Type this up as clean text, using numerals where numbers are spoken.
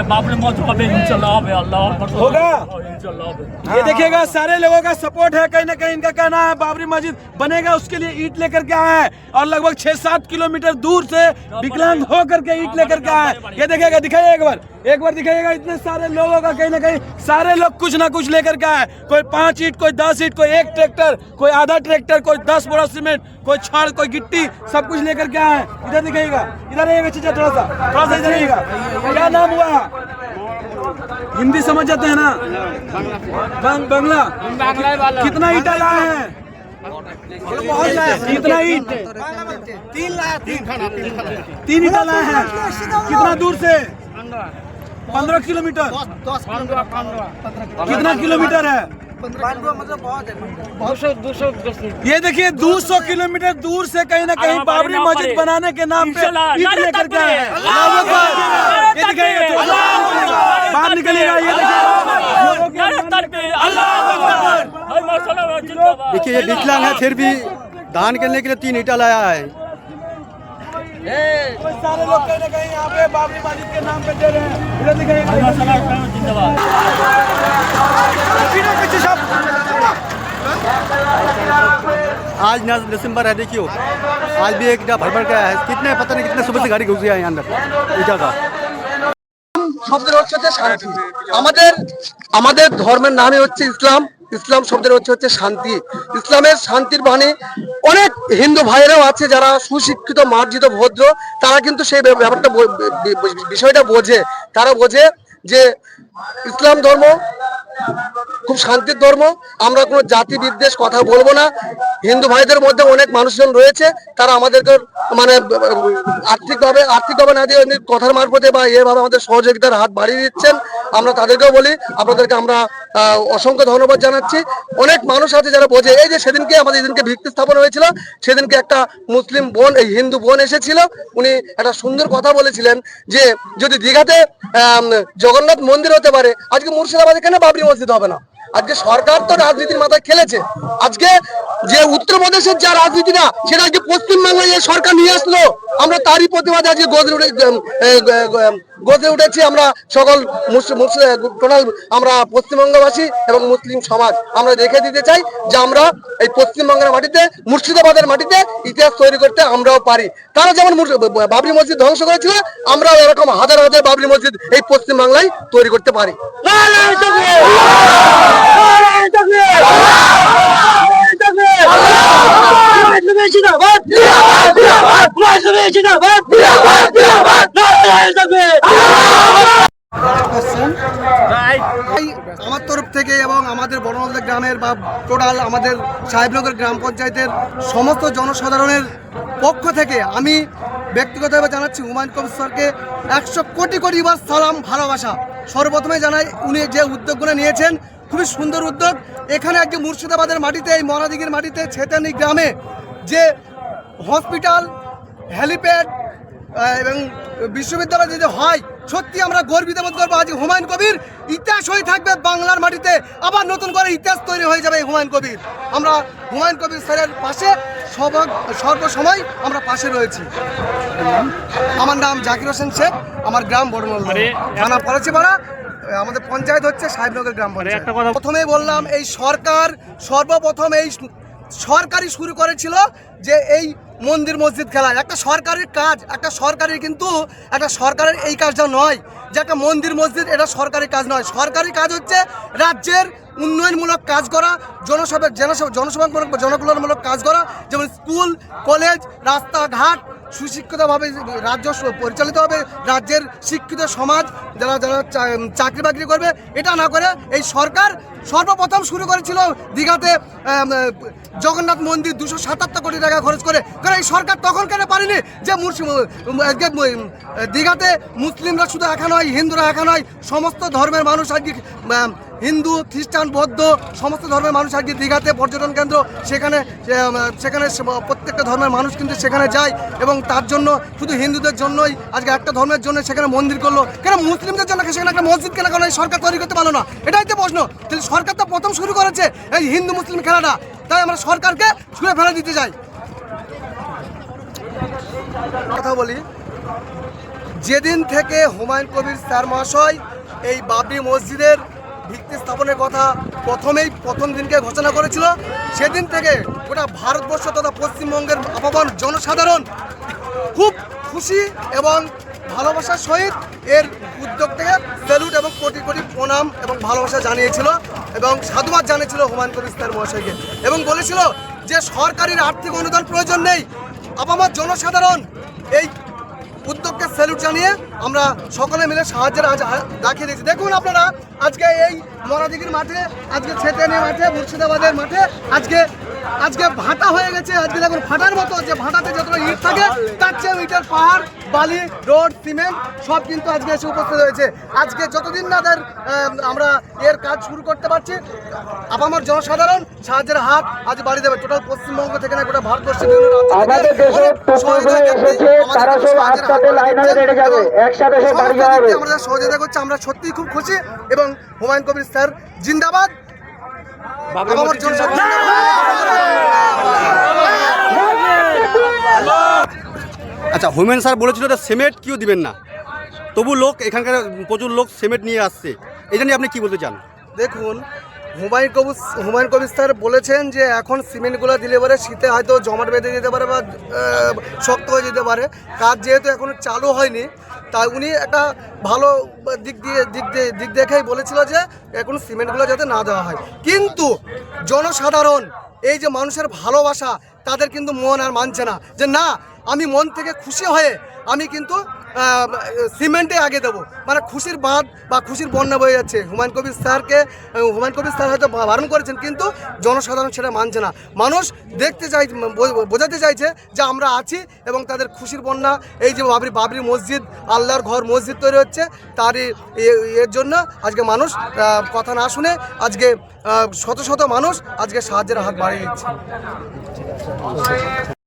बाबरी मस्जिद इंशाल्लाह अल्लाह होगा। इंशाल्लाह ये देखिएगा सारे लोगों का सपोर्ट है, कहीं ना कहीं इनका कहना है बाबरी मस्जिद बनेगा, उसके लिए ईंट लेकर के आए हैं और लगभग 6-7 किलोमीटर दूर से विकलांग हो करके ईंट लेकर के आए हैं। ये देखिएगा, दिखाइए एक बार दिखाइएगा, इतने सारे लोगों का कहीं ना कहीं सारे लोग कुछ ना कुछ लेकर के आए। कोई 5 ईंट, कोई 10 ईंट, कोई 1 ट्रैक्टर, कोई आधा ट्रैक्टर, कोई 10 बोरा सीमेंट, कोई छड़, कोई गिट्टी, सब कुछ लेकर के आए। इधर दिखाइएगा, इधर आइएगा चीजा, थोड़ा सा इधर आइएगा। क्या नाम हुआ? हिंदी समझ जाते हैं ना? बांग्ला। कितना ईंटा लाए हैं? कितना ईंट? 3 ईंटा लाए हैं। कितना दूर से? 15 किलोमीटर। कितना किलोमीटर है? ये देखिए 200 किलोमीटर दूर से कहीं ना कहीं बाबरी मस्जिद बनाने के नाम पे ईंट लेकर के आए हैं। ये दिखाइएगा, बाहर निकलिएगा। ये देखिए ये विकलांग है, फिर भी दान करने के लिए 3 ईंटा लाया है। सारे लोग कहीं ना कहीं यहाँ पे बाबरी मस्जिद के नाम पे दे रहे हैं। इधर दिखाइएगा। आज 9 दिसंबर है, देखियो आज भी एक ईंटा भर गया है। कितने पता नहीं कितने सुबह से गाड़ी घुस गया है यहाँ अंदर ईंटा का। শব্দের অর্থ হচ্ছে শান্তি। আমাদের ধর্মের নামই হচ্ছে ইসলাম। ইসলাম শব্দের অর্থ হচ্ছে শান্তি। ইসলামের শান্তির বাণী অনেক হিন্দু ভাইয়েরাও আছে যারা সুশিক্ষিত, মার্জিত, ভদ্র, তারা কিন্তু সেই ব্যাপারটা বিষয়টা বোঝে। তারা বোঝে যে ইসলাম ধর্ম খুব শান্তির ধর্ম। আমরা কোনো জাতি বিদ্বেষ কথা বলবো না। হিন্দু ভাইদের মধ্যে অনেক মানুষজন রয়েছে, তারা আমাদেরকে মানে আর্থিকভাবে না দিয়ে কথার মারফতে বা এভাবে আমাদের সহযোগিতার হাত বাড়িয়ে দিচ্ছেন। আমরা তাদেরকেও বলি, আপনাদেরকে আমরা অসংখ্য ধন্যবাদ জানাচ্ছি। অনেক মানুষ আছে যারা বোঝে। এই যে সেদিনকে ভিত্তি স্থাপন হয়েছিল, সেদিনকে একটা মুসলিম বোন, এই হিন্দু বোন এসেছিল। উনি একটা সুন্দর কথা বলেছিলেন যে যদি দীঘাতে জগন্নাথ মন্দির হতে পারে, আজকে মুর্শিদাবাদে কেন বাবরি মসজিদ হবে না? আজকে সরকার তো রাজনীতির মাথায় খেলেছে। আজকে যে উত্তরপ্রদেশের যা রাজনীতিটা, সেটা আজকে পশ্চিমবাংলায় যে সরকার নিয়ে আসলো, আমরা তারই প্রতিবাদে আজকে গজে উঠেছি। আমরা সকল টোটাল আমরা পশ্চিমবঙ্গবাসী এবং মুসলিম সমাজ আমরা দেখে দিতে চাই যে আমরা এই পশ্চিমবঙ্গের মাটিতে, মুর্শিদাবাদের মাটিতে ইতিহাস তৈরি করতে আমরাও পারি। তারা যেমন বাবরি মসজিদ ধ্বংস করেছিল, আমরাও এরকম হাজার হাজার বাবরি মসজিদ এই পশ্চিমবাংলায় তৈরি করতে পারি। আমার তরফ থেকে এবং আমাদের বড়নলদা গ্রামের বা টোটাল আমাদের সাহেবনগর গ্রাম পঞ্চায়েতের সমস্ত জনসাধারণের পক্ষ থেকে আমি ব্যক্তিগতভাবে জানাচ্ছি হুমায়ুন কবির স্যারকে 100 কোটি বার সালাম, ভালোবাসা। সর্বপ্রথমে জানাই, উনি যে উদ্যোগগুলো নিয়েছেন খুবই সুন্দর উদ্যোগ। এখানে আজকে মুর্শিদাবাদের মাটিতে, এই মরাদিঘির মাটিতে, ছেতানি গ্রামে যে হসপিটাল, হেলিপ্যাড এবং বিশ্ববিদ্যালয় যদি হয়, সত্যি আমরা গর্বিত বোধ করবো। আজ হুমায়ুন কবির ইতিহাস হয়ে থাকবে বাংলার মাটিতে, আবার নতুন করে ইতিহাস তৈরি হয়ে যাবে হুমায়ুন কবির। আমরা হুমায়ুন কবির স্যারের পাশে সর্বসময় আমরা পাশে রয়েছি। আমার নাম জাকির হোসেন শেখ, আমার গ্রাম বড়নলদা, থানা পলাশিপাড়া, আমাদের পঞ্চায়েত হচ্ছে সাহেবনগর গ্রাম পঞ্চায়েত। প্রথমেই বললাম, এই সরকার সর্বপ্রথম এই সরকারই শুরু করেছিল যে এই মন্দির মসজিদ খেলা একটা সরকারের কাজ। একটা সরকারের কিন্তু একটা সরকারের এই কাজটা নয় যে একটা মন্দির মসজিদ, এটা সরকারি কাজ নয়। সরকারি কাজ হচ্ছে রাজ্যের উন্নয়নমূলক কাজ করা, জনসেবামূলক জনকল্যাণমূলক কাজ করা, যেমন স্কুল, কলেজ, রাস্তাঘাট সুশিক্ষিতভাবে রাজ্য পরিচালিত হবে, রাজ্যের শিক্ষিত সমাজ যারা চাকরি বাকরি করবে। এটা না করে এই সরকার সর্বপ্রথম শুরু করেছিল দীঘাতে জগন্নাথ মন্দির 277 কোটি টাকা খরচ করে। কারণ এই সরকার তখন কেন পারেনি যে দীঘাতে মুসলিমরা শুধু একা নয়, হিন্দুরা একা নয়, সমস্ত ধর্মের মানুষ আজকে, হিন্দু, খ্রিস্টান, বৌদ্ধ সমস্ত ধর্মের মানুষ আজকে দীঘাতে পর্যটন কেন্দ্র, সেখানে প্রত্যেকটা ধর্মের মানুষ কিন্তু সেখানে যায়। এবং তার জন্য শুধু হিন্দুদের জন্যই আজকে একটা ধর্মের জন্য সেখানে মন্দির করলো, কেন মুসলিমদের জন্য সেখানে একটা মসজিদ কেন এই সরকার তৈরি করতে পারলো না? এটাই তো প্রশ্ন। তাহলে সরকার তো প্রথম শুরু করেছে এই হিন্দু মুসলিম খেলাটা, তাই আমরা সরকারকে ছুঁড়ে ফেলে দিতে চাই। কথা বলি যেদিন থেকে হুমায়ুন কবির স্যার মহাশয় এই বাবরি মসজিদের ভিত্তি স্থাপনের কথা প্রথম দিনকে ঘোষণা করেছিল, সেদিন থেকে গোটা ভারতবর্ষ তথা পশ্চিমবঙ্গের আপামর জনসাধারণ খুব খুশি এবং ভালোবাসার সহিত এর উদ্যোগটাকে স্যালুট এবং কোটি কোটি প্রণাম এবং ভালোবাসা জানিয়েছিল এবং সাধুবাদ জানিয়েছিল হুমায়ুন কবির স্যার মহাশয়কে, এবং বলেছিল যে সরকারের আর্থিক অনুদান প্রয়োজন নেই, আপামর জনসাধারণ এই উদ্যোগকে স্যালুট জানিয়ে আমরা সকলে মিলে সাহায্যের আজ দেখিয়ে দিয়েছি। দেখুন আপনারা আজকে এই মরাদিঘির মাঠে, আজকে ছেতেনি মাঠে, মুর্শিদাবাদের মাঠে আজকে ভাটা হয়ে গেছে। আজকে দেখুন ভাটার মতো, যে ভাটাতে যতটা ইট থাকে তার চেয়ে ইটের পাহাড়, বালি, রোড, সিমেন্ট সব কিন্তু আজকে এসে উপস্থিত হয়েছে। আজকে যতদিন না আমরা এর কাজ শুরু করতে পারছি, আপামর জনসাধারণ সাহায্যের হাত আজ বাড়িয়ে দেবে। টোটাল পশ্চিমবঙ্গ থেকে না গোটা ভারতবর্ষের বিভিন্ন রাজ্য থেকে আমরা সহযোগিতা করছি। আমরা সত্যিই খুব খুশি এবং হুমায়ুন কবির স্যার জিন্দাবাদ। আচ্ছা, হুমায়ুন স্যার বলেছিল যে সিমেন্ট কেউ দিবেন না, তবু লোক এখানকার প্রচুর লোক সিমেন্ট নিয়ে আসছে, এটা নিয়ে আপনি কি বলতে চান? দেখুন, হুমায়ুন কবির স্যার বলেছেন যে এখন সিমেন্টগুলো দিলে পরে শীতে হয়তো জমাট বেঁধে যেতে পারে বা শক্ত হয়ে যেতে পারে। কাজ যেহেতু এখনো চালু হয়নি, তাই উনি একটা ভালো দিক দেখেই বলেছিল যে এখন সিমেন্টগুলো যাতে না দেওয়া হয়। কিন্তু জনসাধারণ, এই যে মানুষের ভালোবাসা, তাদের কিন্তু মন আর মানছে না যে না, আমি মন থেকে খুশি হয়ে আমি কিন্তু সিমেন্টে আগে দেবো, মানে খুশির বাঁধ বা খুশির বন্যা বয়ে যাচ্ছে। হুমায়ুন কবির স্যার হয়তো বারণ করেছেন, কিন্তু জনসাধারণ সেটা মানছে না। মানুষ বোঝাতে চাইছে যে আমরা আছি এবং তাদের খুশির বন্যা, এই যে বাবরি মসজিদ, আল্লাহর ঘর মসজিদ তৈরি হচ্ছে, তারই এর জন্য আজকে মানুষ কথা না শুনে আজকে শত শত মানুষ আজকে সাহায্যের হাত বাড়িয়ে দিচ্ছে।